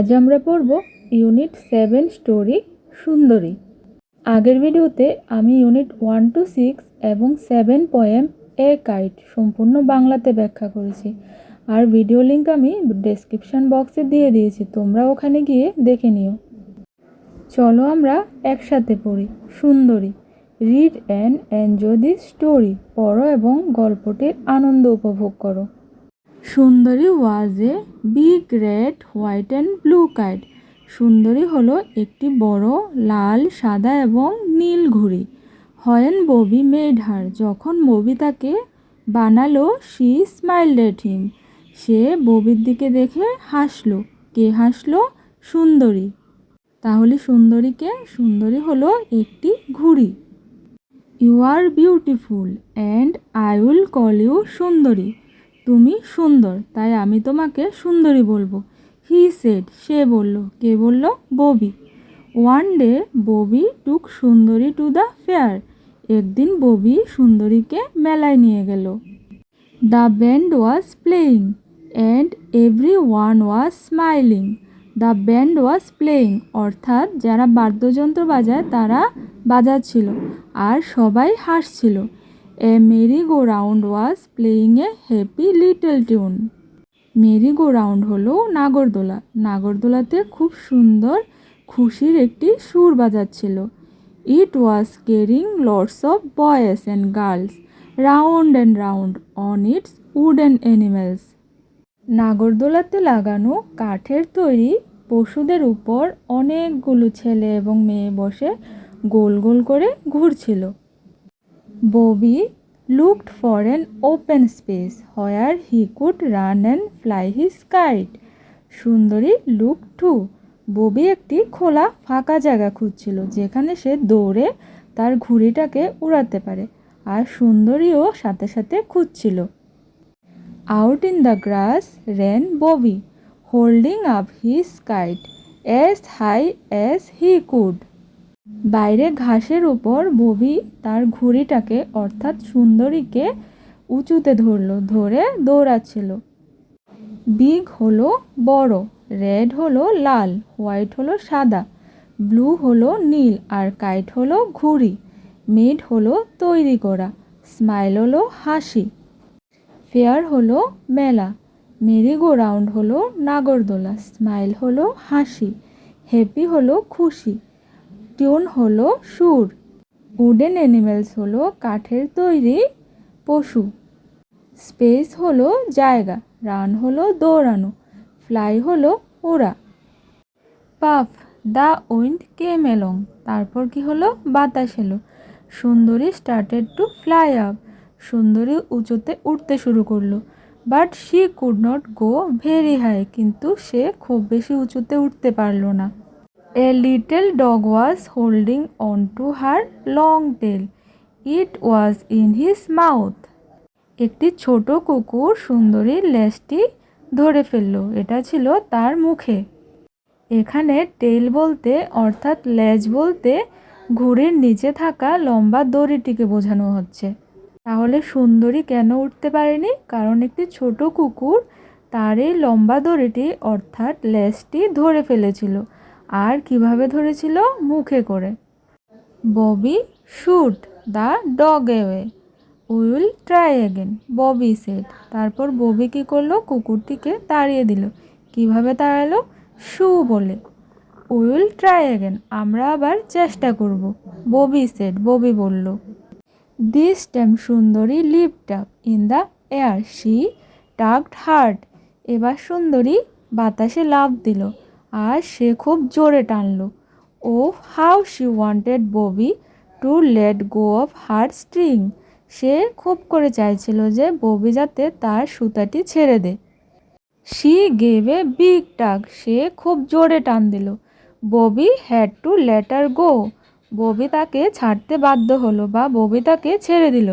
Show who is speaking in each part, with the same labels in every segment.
Speaker 1: আজ আমরা পড়ব ইউনিট 7 স্টোরি সুন্দরী। আগের ভিডিওতে আমি ইউনিট 1 to 6 এবং 7 পোয়েম এ কাইট সম্পূর্ণ বাংলাতে ব্যাখ্যা করেছি, আর ভিডিও লিংক আমি ডেসক্রিপশন বক্সে দিয়ে দিয়েছি, তোমরা ওখানে গিয়ে দেখে নিও। চলো আমরা একসাথে পড়ি। Sundari. Read and enjoy this story. পড়ো এবং গল্পটির আনন্দ উপভোগ করো। Sundari was a big red white and blue kite. Sundari হলো একটি বড় লাল, সাদা এবং নীল ঘুড়ি। When Bobby made her. যখন ববি তাকে বানালো, শি স্মাইলড এট হিম। সে ববির দিকে দেখে হাসলো। কে হাসলো? সুন্দরী। তাহলে সুন্দরীকে? সুন্দরী হলো একটি ঘুড়ি। You are beautiful and I will call you Sundari. তুমি সুন্দর, তাই আমি তোমাকে সুন্দরী বলবো। He said. সে বলল। কে বলল? ববি। ওয়ান ডে ববি টুক সুন্দরী টু দ্য ফেয়ার। একদিন ববি সুন্দরীকে মেলায় নিয়ে গেল। The band was playing and every one was smiling. The band was playing অর্থাৎ যারা বাদ্যযন্ত্র বাজায় তারা বাজাচ্ছিল আর সবাই হাসছিল। A merry go round was playing a happy little tune. Merry go round হলো নাগরদোলা। নাগরদোলাতে খুব সুন্দর খুশির একটি সুর বাজাচ্ছিল। It was carrying lots of boys and girls round and round on its wooden animals. নাগরদোলাতে লাগানো কাঠের তৈরি পশুদের উপর অনেকগুলো ছেলে এবং মেয়ে বসে গোল গোল করে ঘুরছিল। Bobby looked for an open space where he could run and fly his kite. সুন্দরী looked too. ববি একটি খোলা ফাঁকা জায়গা খুঁজছিল যেখানে সে দৌড়ে তার ঘুড়িটাকে উড়াতে পারে, আর সুন্দরীও সাথে সাথে খুঁজছিল। Out in the grass ran Bobby, holding up his kite as high as he could. বাইরে ঘাসের উপর ববি তার ঘুড়িটাকে অর্থাৎ সুন্দরীকে উঁচুতে ধরে দৌড়াচ্ছিল। বিগ হলো বড়, রেড হলো লাল, হোয়াইট হলো সাদা, ব্লু হলো নীল, আর কাইট হলো ঘুড়ি। মেড হলো তৈরি করা, স্মাইল হলো হাসি, ফেয়ার হলো মেলা, মেরি গো রাউন্ড হলো নাগরদোলা, স্মাইল হলো হাসি, হ্যাপি হলো খুশি, টিউন হলো সুর, উডেন অ্যানিমেলস হলো কাঠের তৈরি পশু, স্পেস হলো জায়গা, রান হলো দৌড়ানো, ফ্লাই হলো ওড়া। Puff the wind came along. তারপর কি হলো? বাতাস এলো। সুন্দরী স্টার্টেড টু ফ্লাই আপ। সুন্দরী উঁচুতে উঠতে শুরু করলো। But she could not go very high. কিন্তু সে খুব বেশি উঁচুতে উঠতে পারল না। A little dog was holding on to her long tail. It was in his mouth. একটি ছোট কুকুর সুন্দরীর লেজটি ধরে ফেলল, এটা ছিল তার মুখে। এখানে টেইল বলতে অর্থাৎ লেজ বলতে ঘুড়ির নিচে থাকা লম্বা দড়িটিকে বোঝানো হচ্ছে। তাহলে সুন্দরী কেন উঠতে পারেনি? কারণ একটি ছোট কুকুর তার এই লম্বা দড়িটি অর্থাৎ লেজটি ধরে ফেলেছিল। আর কিভাবে ধরেছিল? মুখে করে। Bobby shoo the dog away. Will try again, Bobby said. তারপর ববি কী করলো? কুকুরটিকে তাড়িয়ে দিল। কিভাবে তাড়ালো? শু বলে। উইল ট্রাই অ্যাগেন, আমরা আবার চেষ্টা করব, ববি সেড, ববি বলল। This time Sundari lift up in the air, she tugged hard. এবার সুন্দরী বাতাসে লাফ দিল আর সে খুব জোরে টানলো। Oh how she wanted Bobby to let go of her string. সে খুব করে চাইছিল যে ববি যাতে তার সুতাটি ছেড়ে দেয়। She gave a big tug. সে খুব জোরে টান দিল। Bobby had to let her go. Bobby তাকে ছাড়তে বাধ্য হলো বা ববি তাকে ছেড়ে দিল।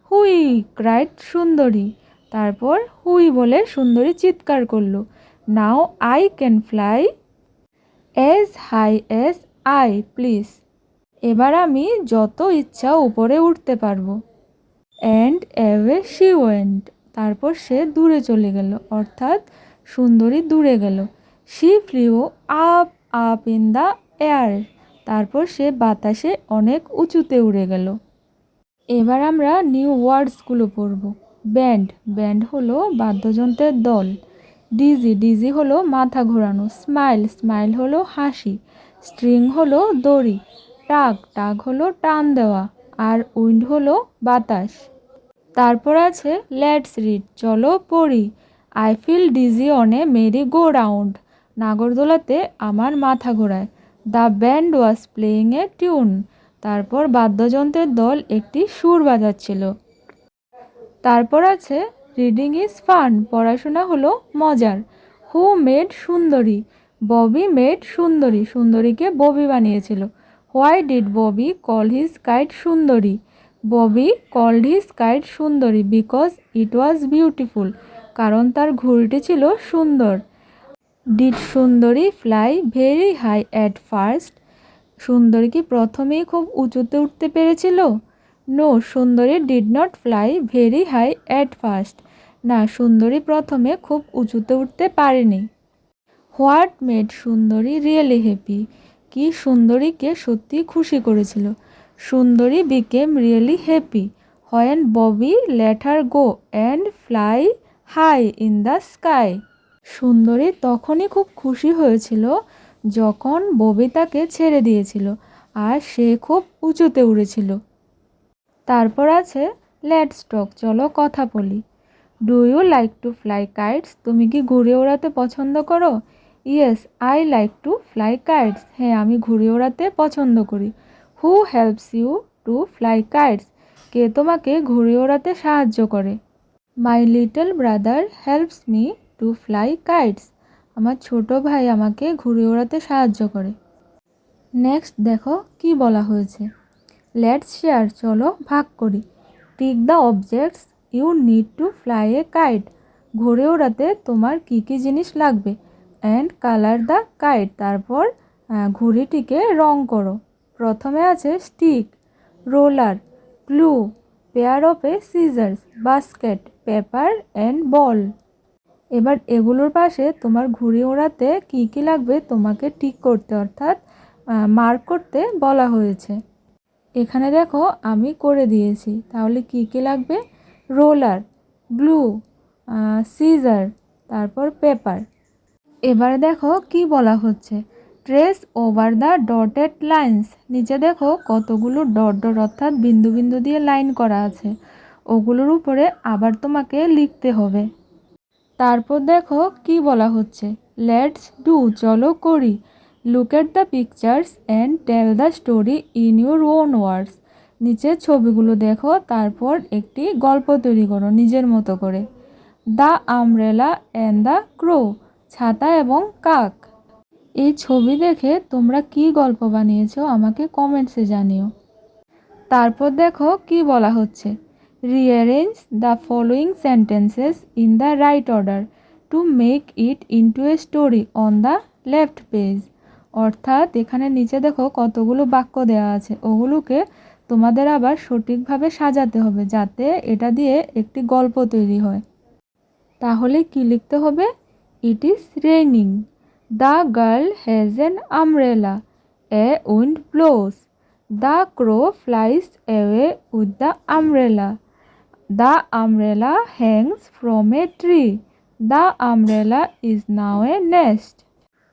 Speaker 1: হুই ক্রাইড সুন্দরী। তারপর হুই বলে সুন্দরী চিৎকার করলো। Now I can fly as high as I please. এবার আমি যত ইচ্ছা উপরে উঠতে পারবো। And away she went. তারপর সে দূরে চলে গেল, অর্থাৎ সুন্দরী দূরে গেল। She flew up up in the air. তারপর সে বাতাসে অনেক উঁচুতে উড়ে গেল। এবার আমরা নিউ ওয়ার্ডসগুলো পড়ব। ব্যান্ড, ব্যান্ড হলো বাদ্যযন্ত্রের দল। ডিজি, ডিজি হলো মাথা ঘোরানো। স্মাইল, স্মাইল হলো হাসি। স্ট্রিং হলো দড়ি। টাগ, টাগ হলো টান দেওয়া। আর উইন্ড হলো বাতাস। তারপর আছে লেটস রিড, চলো পড়ি। I feel dizzy on a merry go round. নাগরদোলাতে আমার মাথা ঘোরায়। The band was playing a tune. তারপর বাদ্যযন্ত্রের দল একটি সুর বাজাচ্ছিল। তারপর আছে রিডিং ইজ ফান, পড়াশোনা হলো মজার। হু মেড সুন্দরী, ববি মেড সুন্দরী, সুন্দরীকে ববি বানিয়েছিল। Why did Bobby call his kite Sundari, Bobby called his kite Sundari because it was beautiful, কারণ তার ঘুড়িটি ছিল সুন্দর। Did Sundari fly very high at first, Sundari কি প্রথমেই খুব উঁচুতে উঠতে পেরেছিল? No, Sundari did not fly very high at first, না, সুন্দরী প্রথমে খুব উঁচুতে উঠতে পারেনি। What made Sundari really happy, কি সুন্দরীকে সত্যি খুশি করেছিল? Sundari became really happy when Bobby let her go and fly high in the sky, Sundari তখনই খুব খুশি হয়েছিল যখন ববি তাকে ছেড়ে দিয়েছিল আর সে খুব উঁচুতে উড়েছিল। তারপর আছে লেটস টক, চলো কথা বলি। Do you like to fly kites, তুমি কি ঘুড়ি ওড়াতে পছন্দ করো? Yes I like to fly kites, হ্যাঁ আমি ঘুড়ি ওড়াতে পছন্দ করি। Who helps you to fly kites, কে তোমাকে ঘুড়ি ওড়াতে সাহায্য করে? My little brother helps me to fly kites, আমার ছোট ভাই আমাকে ঘুড়ি ওড়াতে সাহায্য করে। নেক্সট দেখো কি বলা হয়েছে। লেটস শেয়ার, চলো ভাগ করি। Tick the objects you need to fly a kite, ঘুড়ি ওড়াতে তোমার কী কী জিনিস লাগবে। অ্যান্ড কালার দ্য কাইট, তারপর ঘুড়িটিকে রং করো। প্রথমে আছে stick, roller, glue, pair of a scissors, basket, paper and ball. এবার এগুলোর পাশে তোমার ঘুড়ি ওড়াতে কী কী লাগবে তোমাকে টিক করতে, অর্থাৎ মার্ক করতে বলা হয়েছে। এখানে দেখো আমি করে দিয়েছি, তাহলে কী কী লাগবে? রোলার, গ্লু, সিজার, তারপর পেপার। এবারে দেখো কি বলা হচ্ছে। Trace over the dotted lines, নিচে দেখো কতগুলো ডট ডট অর্থাৎ বিন্দু বিন্দু দিয়ে লাইন করা আছে, ওগুলোর উপরে আবার তোমাকে লিখতে হবে। তারপর দেখো কি বলা হচ্ছে। লেটস ডু, চলো করি। Look at the pictures and tell the story in your own words, নিচের ছবিগুলো দেখো, তারপর একটি গল্প তৈরি করো নিজের মতো করে। The umbrella and the crow, ছাতা এবং কাক। এই ছবি দেখে তোমরা কি গল্প বানিয়েছো আমাকে কমেন্টসে জানিও। তারপর দেখো কি বলা হচ্ছে। Rearrange the following sentences in the right order to make it into a story on the left page, অর্থাৎ এখানে নিচে দেখো কতগুলো বাক্য দেওয়া আছে, ওগুলোকে তোমাদের আবার সঠিকভাবে সাজাতে হবে যাতে এটা দিয়ে একটি গল্প তৈরি হয়। তাহলে কি লিখতে হবে? It is raining, the girl has an umbrella, a wind blows, the crow flies away with the umbrella, the umbrella hangs from a tree, the umbrella is now a nest.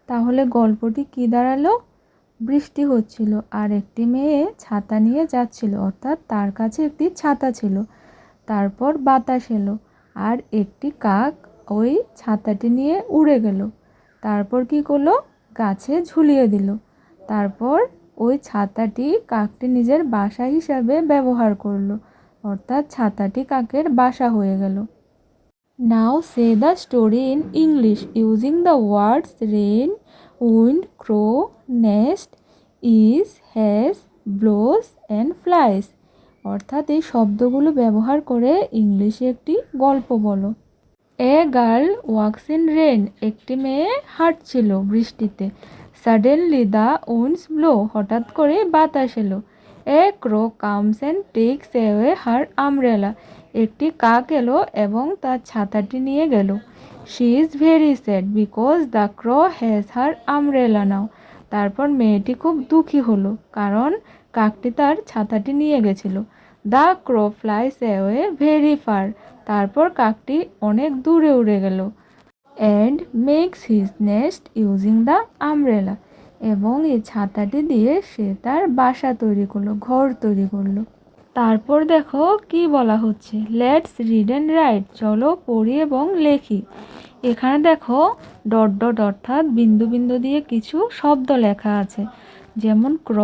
Speaker 1: তাহলে গল্পটি কি দাঁড়ালো? বৃষ্টি হচ্ছিল আর একটি মেয়ে ছাতা নিয়ে যাচ্ছিল, অর্থাৎ তার কাছে একটি ছাতা ছিল। তারপর বাতাস এলো আর একটি কাক ওই ছাতাটি নিয়ে উড়ে গেল। তারপর কি করলো? গাছে ঝুলিয়ে দিল। তারপর ওই ছাতাটি কাকটি নিজের বাসা হিসাবে ব্যবহার করলো, অর্থাৎ ছাতাটি কাকের বাসা হয়ে গেল। Now say the story in English using the words rain, wind, crow, nest, is, has, blows and flies, অর্থাৎ এই শব্দগুলো ব্যবহার করে ইংলিশে একটি গল্প বলো। A girl walks in rain, একটি মেয়ে হাঁটছিল বৃষ্টিতে। সাডেনলি দ্য উইন্ডস ব্লো, হঠাৎ করে বাতাস এলো। A crow comes and takes away her umbrella, একটি কাক এলো এবং তার ছাতাটি নিয়ে গেল। She is very sad because the crow has her umbrella now. তারপর মেয়েটি খুব দুঃখী হলো কারণ কাকটি তার ছাতাটি নিয়ে গেছিল। The crow flies away very far. তারপর কাকটি অনেক দূরে উড়ে গেল। And makes his nest using the umbrella. এবং এই ছাতাটি দিয়ে সে তার বাসা তৈরি করলো, ঘর তৈরি করলো। তারপর দেখো কি বলা হচ্ছে, লেটস রিড অ্যান্ড রাইট, চলো পড়ি এবং লেখি। এখানে দেখো ডট ডট অর্থাৎ বিন্দু বিন্দু দিয়ে কিছু শব্দ লেখা আছে, যেমন ক্র,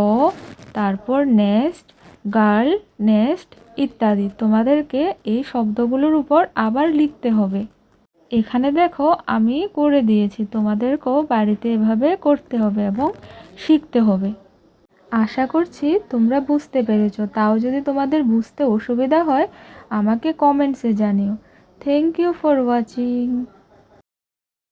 Speaker 1: তারপর নেস্ট, গার্ল, নেস্ট ইত্যাদি। তোমাদেরকে এই শব্দগুলোর উপর আবার লিখতে হবে। এখানে দেখো আমি করে দিয়েছি, তোমাদেরকেও বাড়িতে এভাবে করতে হবে এবং শিখতে হবে। আশা করছি তোমরা বুঝতে পেরেছো। তাও যদি তোমাদের বুঝতে অসুবিধা হয় আমাকে কমেন্টসে জানিও। Thank you for watching.